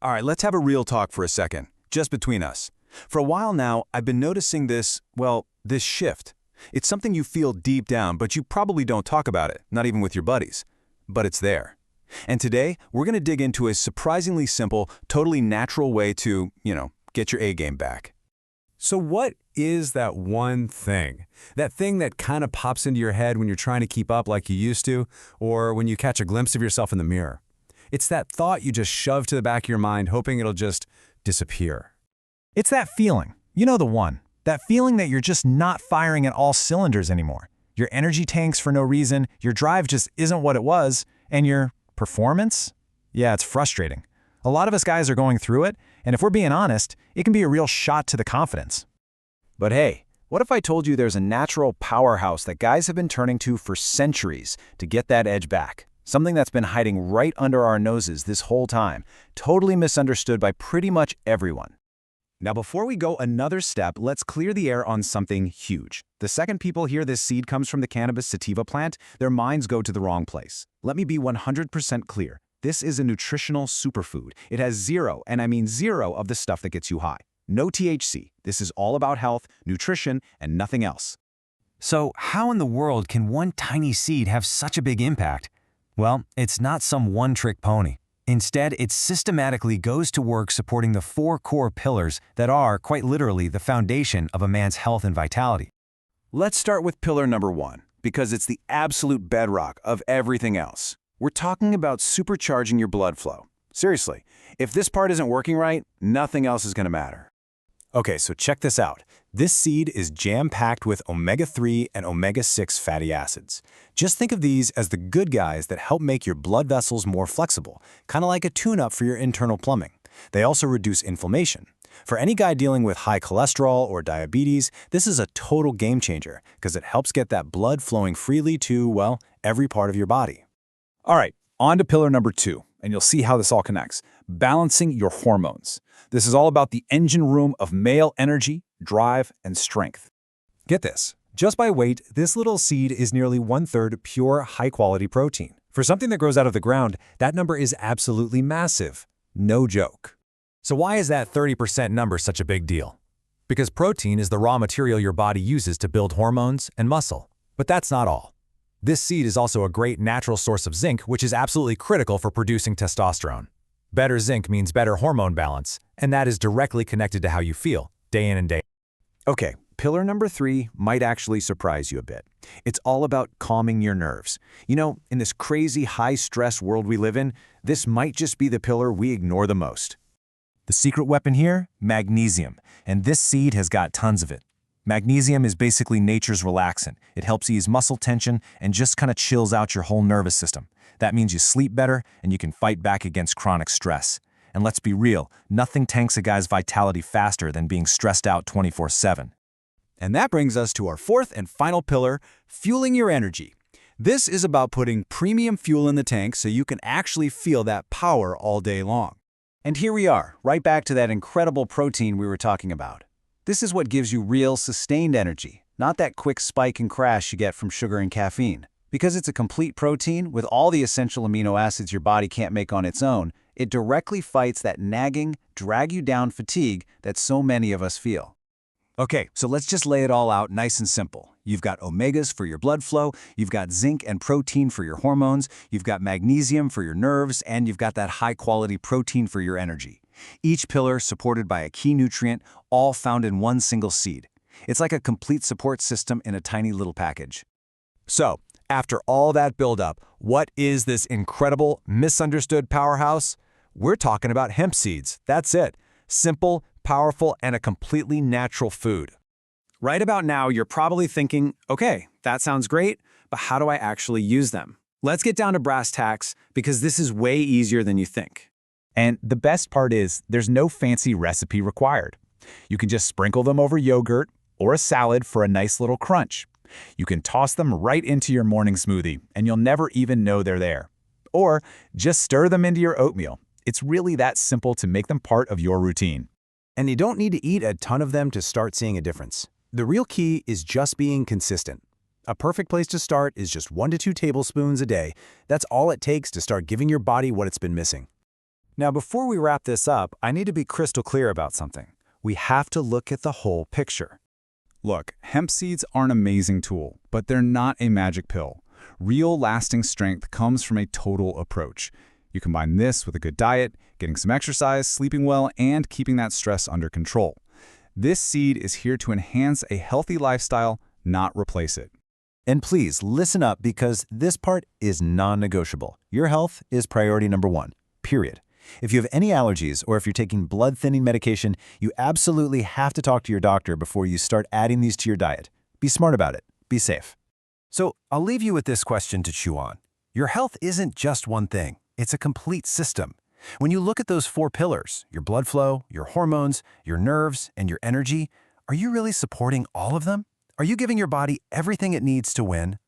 All right, let's have a real talk for a second, just between us. For a while now, I've been noticing this shift. It's something you feel deep down, but you probably don't talk about it, not even with your buddies. But it's there. And today, we're going to dig into a surprisingly simple, totally natural way to, get your A game back. So what is that one thing? That thing that kind of pops into your head when you're trying to keep up like you used to, or when you catch a glimpse of yourself in the mirror? It's that thought you just shove to the back of your mind, hoping it'll just disappear. It's that feeling. You know the one. That feeling that you're just not firing at all cylinders anymore. Your energy tanks for no reason, your drive just isn't what it was, and your performance? Yeah, it's frustrating. A lot of us guys are going through it, and if we're being honest, it can be a real shot to the confidence. But hey, what if I told you there's a natural powerhouse that guys have been turning to for centuries to get that edge back? Something that's been hiding right under our noses this whole time, totally misunderstood by pretty much everyone. Now, before we go another step, let's clear the air on something huge. The second people hear this seed comes from the cannabis sativa plant, their minds go to the wrong place. Let me be 100% clear. This is a nutritional superfood. It has zero, and I mean zero, of the stuff that gets you high. No THC. This is all about health, nutrition, and nothing else. So how in the world can one tiny seed have such a big impact? Well, it's not some one-trick pony. Instead, it systematically goes to work supporting the 4 core pillars that are, quite literally, the foundation of a man's health and vitality. Let's start with pillar number 1, because it's the absolute bedrock of everything else. We're talking about supercharging your blood flow. Seriously, if this part isn't working right, nothing else is going to matter. Okay, so check this out. This seed is jam-packed with omega-3 and omega-6 fatty acids. Just think of these as the good guys that help make your blood vessels more flexible, kind of like a tune-up for your internal plumbing. They also reduce inflammation. For any guy dealing with high cholesterol or diabetes, this is a total game changer because it helps get that blood flowing freely to, well, every part of your body. All right, on to pillar number 2, and you'll see how this all connects. Balancing your hormones. This is all about the engine room of male energy, drive, and strength. Get this. Just by weight, this little seed is nearly 1/3 pure, high-quality protein. For something that grows out of the ground, that number is absolutely massive. No joke. So why is that 30% number such a big deal? Because protein is the raw material your body uses to build hormones and muscle. But that's not all. This seed is also a great natural source of zinc, which is absolutely critical for producing testosterone. Better zinc means better hormone balance, and that is directly connected to how you feel, day in and day out. Okay, pillar number 3 might actually surprise you a bit. It's all about calming your nerves. You know, in this crazy high-stress world we live in, this might just be the pillar we ignore the most. The secret weapon here? Magnesium. And this seed has got tons of it. Magnesium is basically nature's relaxant. It helps ease muscle tension and just kind of chills out your whole nervous system. That means you sleep better and you can fight back against chronic stress. And let's be real, nothing tanks a guy's vitality faster than being stressed out 24/7. And that brings us to our 4th and final pillar, fueling your energy. This is about putting premium fuel in the tank so you can actually feel that power all day long. And here we are, right back to that incredible protein we were talking about. This is what gives you real, sustained energy, not that quick spike and crash you get from sugar and caffeine. Because it's a complete protein with all the essential amino acids your body can't make on its own, it directly fights that nagging, drag-you-down fatigue that so many of us feel. Okay, so let's just lay it all out nice and simple. You've got omegas for your blood flow, you've got zinc and protein for your hormones, you've got magnesium for your nerves, and you've got that high-quality protein for your energy. Each pillar supported by a key nutrient, all found in one single seed. It's like a complete support system in a tiny little package. So, after all that buildup, what is this incredible, misunderstood powerhouse? We're talking about hemp seeds. That's it. Simple, powerful, and a completely natural food. Right about now, you're probably thinking, okay, that sounds great, but how do I actually use them? Let's get down to brass tacks because this is way easier than you think. And the best part is, there's no fancy recipe required. You can just sprinkle them over yogurt or a salad for a nice little crunch. You can toss them right into your morning smoothie, and you'll never even know they're there. Or just stir them into your oatmeal. It's really that simple to make them part of your routine. And you don't need to eat a ton of them to start seeing a difference. The real key is just being consistent. A perfect place to start is just 1 to 2 tablespoons a day. That's all it takes to start giving your body what it's been missing. Now, before we wrap this up, I need to be crystal clear about something. We have to look at the whole picture. Look, hemp seeds are an amazing tool, but they're not a magic pill. Real lasting strength comes from a total approach. You combine this with a good diet, getting some exercise, sleeping well, and keeping that stress under control. This seed is here to enhance a healthy lifestyle, not replace it. And please listen up because this part is non-negotiable. Your health is priority number one, period. If you have any allergies or if you're taking blood-thinning medication, you absolutely have to talk to your doctor before you start adding these to your diet. Be smart about it. Be safe. So I'll leave you with this question to chew on. Your health isn't just one thing. It's a complete system. When you look at those 4 pillars, your blood flow, your hormones, your nerves, and your energy, are you really supporting all of them? Are you giving your body everything it needs to win?